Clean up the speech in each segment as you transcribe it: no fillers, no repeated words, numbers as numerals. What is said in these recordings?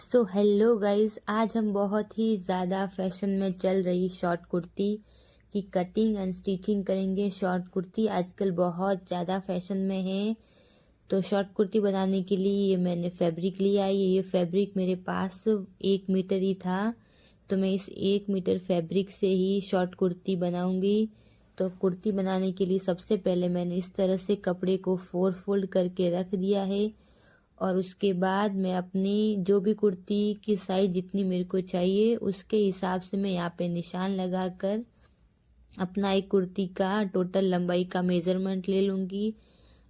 So hello guys, आज हम बहुत ही ज़्यादा फैशन में चल रही शॉर्ट कुर्ती की कटिंग एंड स्टिचिंग करेंगे। शॉर्ट कुर्ती आजकल बहुत ज़्यादा फैशन में है। तो शॉर्ट कुर्ती बनाने के लिए ये मैंने फैब्रिक लिया है। ये फैब्रिक मेरे पास 1 मीटर ही था, तो मैं इस 1 मीटर फैब्रिक से ही शॉर्ट कुर्ती बनाऊंगी। तो कुर्ती बनाने के लिए सबसे पहले मैंने इस तरह से कपड़े को 4 फोल्ड करके रख दिया है और उसके बाद मैं अपनी जो भी कुर्ती की साइज़ जितनी मेरे को चाहिए उसके हिसाब से मैं यहाँ पे निशान लगाकर अपना एक कुर्ती का टोटल लंबाई का मेज़रमेंट ले लूँगी।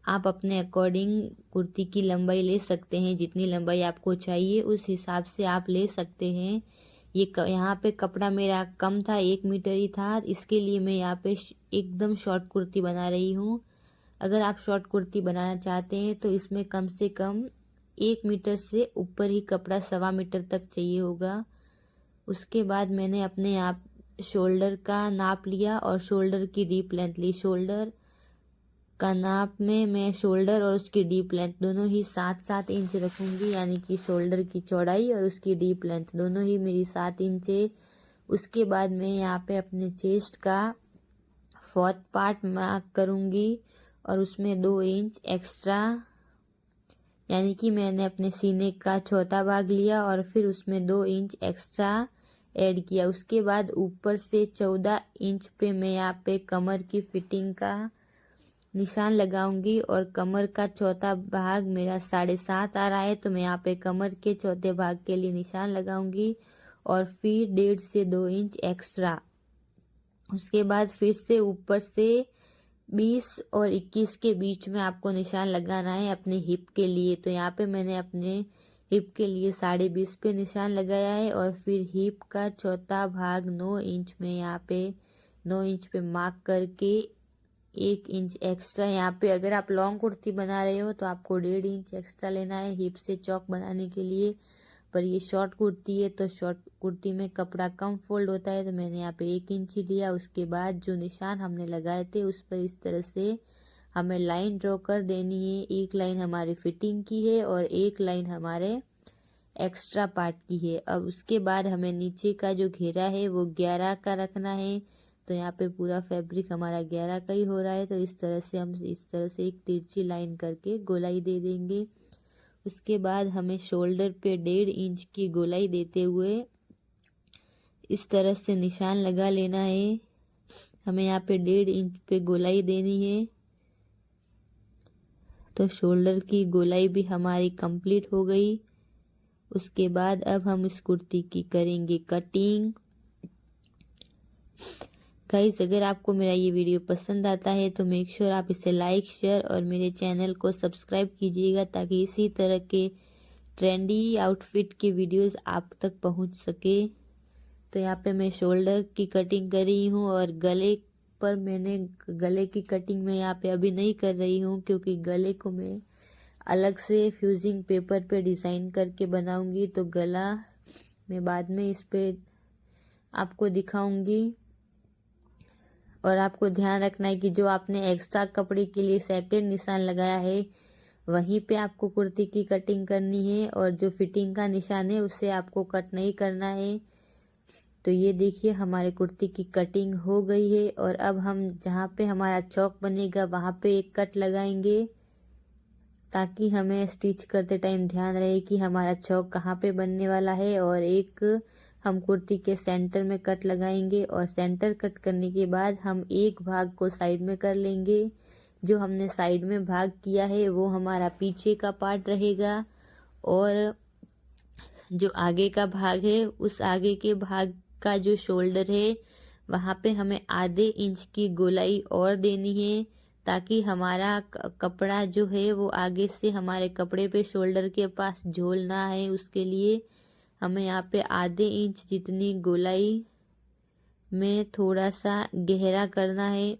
आप अपने अकॉर्डिंग कुर्ती की लंबाई ले सकते हैं, जितनी लंबाई आपको चाहिए उस हिसाब से आप ले सकते हैं। यहाँ पे कपड़ा मेरा कम था, 1 मीटर ही था, इसके लिए मैं यहाँ पे एकदम शॉर्ट कुर्ती बना रही हूँ। अगर आप शॉर्ट कुर्ती बनाना चाहते हैं तो इसमें कम से कम 1 मीटर से ऊपर ही कपड़ा 1.25 मीटर तक चाहिए होगा। उसके बाद मैंने अपने आप शोल्डर का नाप लिया और शोल्डर की डीप लेंथ ली। शोल्डर का नाप में मैं शोल्डर और उसकी डीप लेंथ दोनों ही 7-7 इंच रखूँगी, यानी कि शोल्डर की चौड़ाई और उसकी डीप लेंथ दोनों ही मेरी 7 इंच है। उसके बाद मैं यहाँ पे अपने चेस्ट का 4th पार्ट मार्क करूँगी और उसमें 2 इंच एक्स्ट्रा, यानी कि मैंने अपने सीने का चौथा भाग लिया और फिर उसमें 2 इंच एक्स्ट्रा ऐड किया। उसके बाद ऊपर से 14 इंच पे मैं यहाँ पे कमर की फिटिंग का निशान लगाऊंगी और कमर का चौथा भाग मेरा 7.5 आ रहा है, तो मैं यहाँ पे कमर के चौथे भाग के लिए निशान लगाऊंगी और फिर 1.5 से 2 इंच एक्स्ट्रा। उसके बाद फिर से ऊपर से 20 और 21 के बीच में आपको निशान लगाना है अपने हिप के लिए। तो यहाँ पे मैंने अपने हिप के लिए 20.5 पे निशान लगाया है और फिर हिप का चौथा भाग 9 इंच में यहाँ पे 9 इंच पे मार्क करके 1 इंच एक्स्ट्रा। यहाँ पे अगर आप लॉन्ग कुर्ती बना रहे हो तो आपको 1.5 इंच एक्स्ट्रा लेना है हिप से चौक बनाने के लिए। पर ये शॉर्ट कुर्ती है तो शॉर्ट कुर्ती में कपड़ा कम फोल्ड होता है, तो मैंने यहाँ पे 1 इंच ही लिया। उसके बाद जो निशान हमने लगाए थे उस पर इस तरह से हमें लाइन ड्रॉ कर देनी है। एक लाइन हमारी फिटिंग की है और एक लाइन हमारे एक्स्ट्रा पार्ट की है। अब उसके बाद हमें नीचे का जो घेरा है वो 11 का रखना है। तो यहाँ पे पूरा फैब्रिक हमारा 11 का ही हो रहा है, तो इस तरह से हम इस तरह से एक तिरछी लाइन करके गोलाई दे देंगे। उसके बाद हमें शोल्डर पे 1.5 इंच की गोलाई देते हुए इस तरह से निशान लगा लेना है। हमें यहाँ पे 1.5 इंच पे गोलाई देनी है। तो शोल्डर की गोलाई भी हमारी कंप्लीट हो गई। उसके बाद अब हम इस कुर्ती की करेंगे कटिंग। गाइस, अगर आपको मेरा ये वीडियो पसंद आता है तो मेक श्योर आप इसे लाइक, शेयर और मेरे चैनल को सब्सक्राइब कीजिएगा, ताकि इसी तरह के ट्रेंडी आउटफिट के वीडियोस आप तक पहुंच सके। तो यहाँ पे मैं शोल्डर की कटिंग कर रही हूँ और गले पर मैंने गले की कटिंग में यहाँ पे अभी नहीं कर रही हूँ, क्योंकि गले को मैं अलग से फ्यूजिंग पेपर पे डिज़ाइन करके बनाऊंगी। तो गला मैं बाद में इस पे आपको दिखाऊंगी। और आपको ध्यान रखना है कि जो आपने एक्स्ट्रा कपड़े के लिए सेकंड निशान लगाया है वहीं पे आपको कुर्ती की कटिंग करनी है, और जो फिटिंग का निशान है उससे आपको कट नहीं करना है। तो ये देखिए हमारे कुर्ती की कटिंग हो गई है और अब हम जहाँ पे हमारा चौक बनेगा वहाँ पे एक कट लगाएंगे, ताकि हमें स्टिच करते टाइम ध्यान रहे कि हमारा चौक कहाँ पे बनने वाला है। और एक हम कुर्ती के सेंटर में कट लगाएंगे और सेंटर कट करने के बाद हम एक भाग को साइड में कर लेंगे। जो हमने साइड में भाग किया है वो हमारा पीछे का पार्ट रहेगा, और जो आगे का भाग है उस आगे के भाग का जो शोल्डर है वहाँ पे हमें आधे इंच की गोलाई और देनी है, ताकि हमारा कपड़ा जो है वो आगे से हमारे कपड़े पे शोल्डर के पास झोल ना है। उसके लिए हमें यहाँ पे आधे इंच जितनी गोलाई में थोड़ा सा गहरा करना है।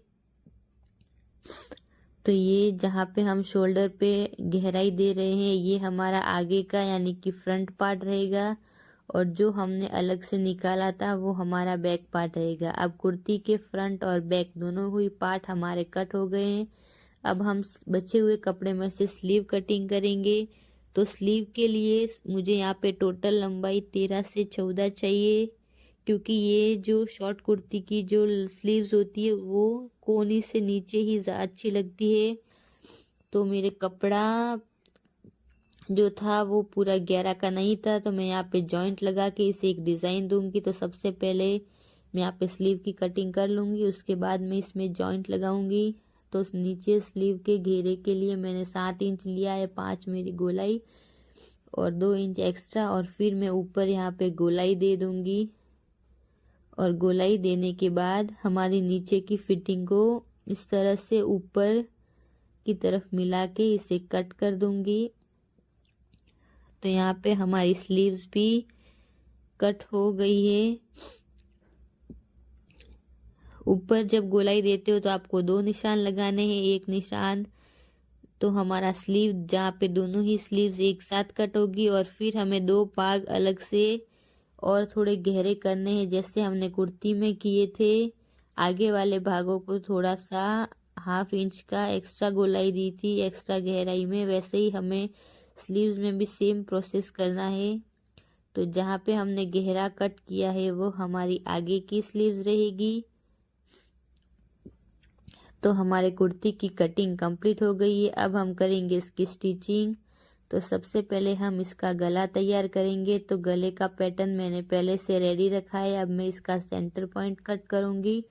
तो ये जहाँ पे हम शोल्डर पे गहराई दे रहे हैं ये हमारा आगे का यानी कि फ्रंट पार्ट रहेगा, और जो हमने अलग से निकाला था वो हमारा बैक पार्ट रहेगा। अब कुर्ती के फ्रंट और बैक दोनों हुई पार्ट हमारे कट हो गए हैं। अब हम बचे हुए कपड़े में से स्लीव कटिंग करेंगे। तो स्लीव के लिए मुझे यहाँ पे टोटल लंबाई 13 से 14 चाहिए, क्योंकि ये जो शॉर्ट कुर्ती की जो स्लीव्स होती है वो कोनी से नीचे ही अच्छी लगती है। तो मेरे कपड़ा जो था वो पूरा 11 का नहीं था, तो मैं यहाँ पे जॉइंट लगा के इसे एक डिज़ाइन दूंगी। तो सबसे पहले मैं यहाँ पे स्लीव की कटिंग कर लूँगी, उसके बाद मैं इसमें जॉइंट लगाऊंगी। तो नीचे स्लीव के घेरे के लिए मैंने 7 इंच लिया है, 5 मेरी गोलाई और 2 इंच एक्स्ट्रा, और फिर मैं ऊपर यहाँ पे गोलाई दे दूँगी। और गोलाई देने के बाद हमारी नीचे की फिटिंग को इस तरह से ऊपर की तरफ मिला के इसे कट कर दूँगी। तो यहाँ पे हमारी स्लीव्स भी कट हो गई है। ऊपर जब गोलाई देते हो तो आपको 2 निशान लगाने हैं, एक निशान तो हमारा स्लीव जहाँ पे दोनों ही स्लीव्स एक साथ कट होगी, और फिर हमें 2 भाग अलग से और थोड़े गहरे करने हैं, जैसे हमने कुर्ती में किए थे। आगे वाले भागों को थोड़ा सा 1/2 इंच का एक्स्ट्रा गोलाई दी थी एक्स्ट्रा गहराई में, वैसे ही हमें स्लीव्स में भी सेम प्रोसेस करना है। तो जहाँ पे हमने गहरा कट किया है वो हमारी आगे की स्लीव्स रहेगी। तो हमारे कुर्ती की कटिंग कंप्लीट हो गई है। अब हम करेंगे इसकी स्टिचिंग। तो सबसे पहले हम इसका गला तैयार करेंगे। तो गले का पैटर्न मैंने पहले से रेडी रखा है। अब मैं इसका सेंटर पॉइंट कट करूँगी,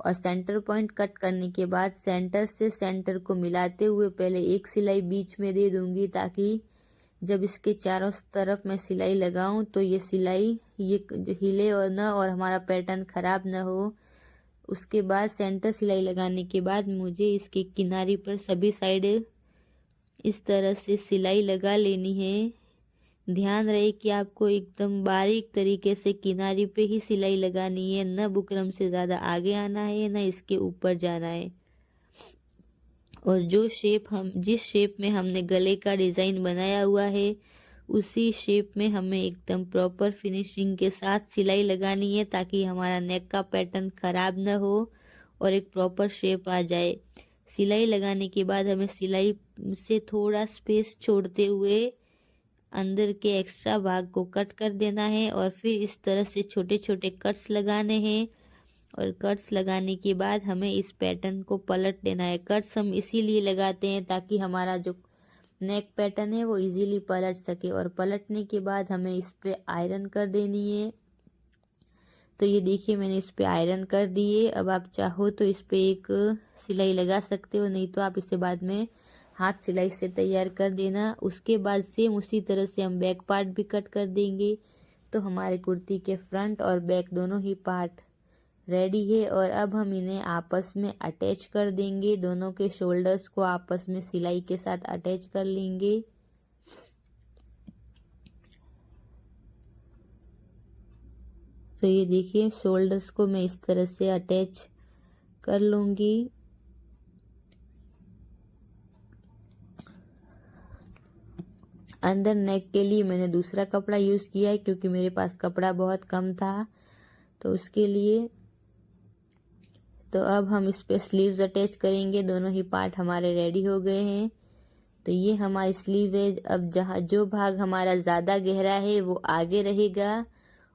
और सेंटर पॉइंट कट करने के बाद सेंटर से सेंटर को मिलाते हुए पहले एक सिलाई बीच में दे दूँगी, ताकि जब इसके चारों तरफ मैं सिलाई लगाऊं तो ये सिलाई ये हिले और ना, और हमारा पैटर्न ख़राब ना हो। उसके बाद सेंटर सिलाई लगाने के बाद मुझे इसके किनारे पर सभी साइड इस तरह से सिलाई लगा लेनी है। ध्यान रहे कि आपको एकदम बारीक तरीके से किनारे पे ही सिलाई लगानी है, न बुकरम से ज़्यादा आगे आना है न इसके ऊपर जाना है। और जिस शेप में हमने गले का डिज़ाइन बनाया हुआ है उसी शेप में हमें एकदम प्रॉपर फिनिशिंग के साथ सिलाई लगानी है, ताकि हमारा नेक का पैटर्न ख़राब ना हो और एक प्रॉपर शेप आ जाए। सिलाई लगाने के बाद हमें सिलाई से थोड़ा स्पेस छोड़ते हुए अंदर के एक्स्ट्रा भाग को कट कर देना है, और फिर इस तरह से छोटे छोटे कट्स लगाने हैं। और कट्स लगाने के बाद हमें इस पैटर्न को पलट देना है। कट्स हम इसीलिए लगाते हैं ताकि हमारा जो नेक पैटर्न है वो इजीली पलट सके, और पलटने के बाद हमें इस पे आयरन कर देनी है। तो ये देखिए मैंने इस पे आयरन कर दी है। अब आप चाहो तो इस पे एक सिलाई लगा सकते हो, नहीं तो आप इसे बाद में हाथ सिलाई से तैयार कर देना। उसके बाद सेम उसी तरह से हम बैक पार्ट भी कट कर देंगे। तो हमारे कुर्ती के फ्रंट और बैक दोनों ही पार्ट रेडी है, और अब हम इन्हें आपस में अटैच कर देंगे। दोनों के शोल्डर्स को आपस में सिलाई के साथ अटैच कर लेंगे। तो ये देखिए शोल्डर्स को मैं इस तरह से अटैच कर लूँगी। अंदर नेक के लिए मैंने दूसरा कपड़ा यूज़ किया है, क्योंकि मेरे पास कपड़ा बहुत कम था, तो उसके लिए। तो अब हम इस पे स्लीव्स अटैच करेंगे। दोनों ही पार्ट हमारे रेडी हो गए हैं। तो ये हमारी स्लीव है। अब जहाँ जो भाग हमारा ज़्यादा गहरा है वो आगे रहेगा,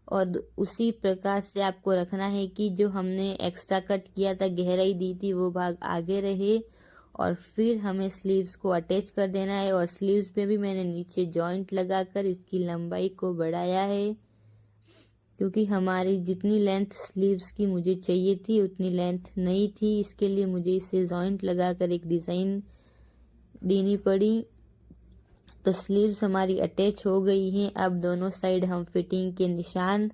और उसी प्रकार से आपको रखना है कि जो हमने एक्स्ट्रा कट किया था, गहराई दी थी, वो भाग आगे रहे। और फिर हमें स्लीव्स को अटैच कर देना है, और स्लीव्स पे भी मैंने नीचे जॉइंट लगाकर इसकी लंबाई को बढ़ाया है, क्योंकि हमारी जितनी लेंथ स्लीव्स की मुझे चाहिए थी उतनी लेंथ नहीं थी। इसके लिए मुझे इसे जॉइंट लगाकर एक डिज़ाइन देनी पड़ी। तो स्लीव्स हमारी अटैच हो गई हैं। अब दोनों साइड हम फिटिंग के निशान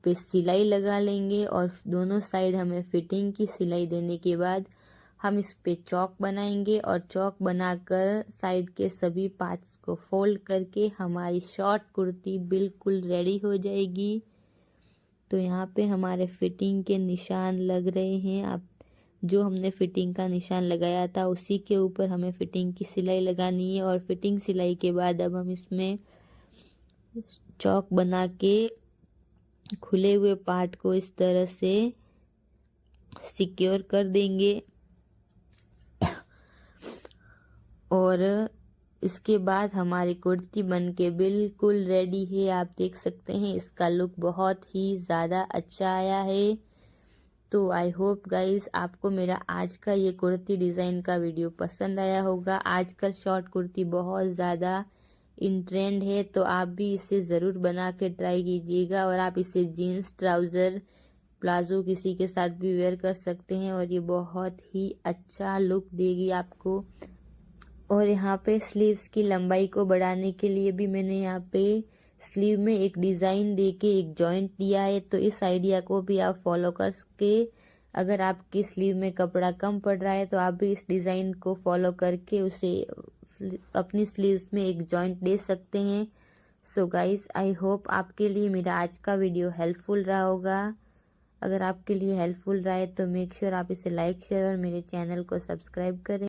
पे सिलाई लगा लेंगे, और दोनों साइड हमें फिटिंग की सिलाई देने के बाद हम इस पे चौक बनाएंगे, और चौक बनाकर साइड के सभी पार्ट्स को फोल्ड करके हमारी शॉर्ट कुर्ती बिल्कुल रेडी हो जाएगी। तो यहाँ पे हमारे फिटिंग के निशान लग रहे हैं। आप जो हमने फिटिंग का निशान लगाया था उसी के ऊपर हमें फिटिंग की सिलाई लगानी है, और फिटिंग सिलाई के बाद अब हम इसमें चौक बना के खुले हुए पार्ट को इस तरह से सिक्योर कर देंगे। और इसके बाद हमारी कुर्ती बनके बिल्कुल रेडी है। आप देख सकते हैं इसका लुक बहुत ही ज़्यादा अच्छा आया है। तो आई होप गाइस आपको मेरा आज का ये कुर्ती डिज़ाइन का वीडियो पसंद आया होगा। आजकल शॉर्ट कुर्ती बहुत ज़्यादा इन ट्रेंड है, तो आप भी इसे ज़रूर बना के ट्राई कीजिएगा। और आप इसे जीन्स, ट्राउज़र, प्लाजो किसी के साथ भी वेयर कर सकते हैं और ये बहुत ही अच्छा लुक देगी आपको। और यहाँ पे स्लीव्स की लंबाई को बढ़ाने के लिए भी मैंने यहाँ पे स्लीव में एक डिज़ाइन देके एक जॉइंट दिया है। तो इस आइडिया को भी आप फॉलो करके, अगर आपकी स्लीव में कपड़ा कम पड़ रहा है तो आप भी इस डिज़ाइन को फॉलो करके उसे अपनी स्लीव्स में एक जॉइंट दे सकते हैं। सो गाइस आई होप आपके लिए मेरा आज का वीडियो हेल्पफुल रहा होगा। अगर आपके लिए हेल्पफुल रहा है तो मेक श्योर आप इसे लाइक, शेयर और मेरे चैनल को सब्सक्राइब करें।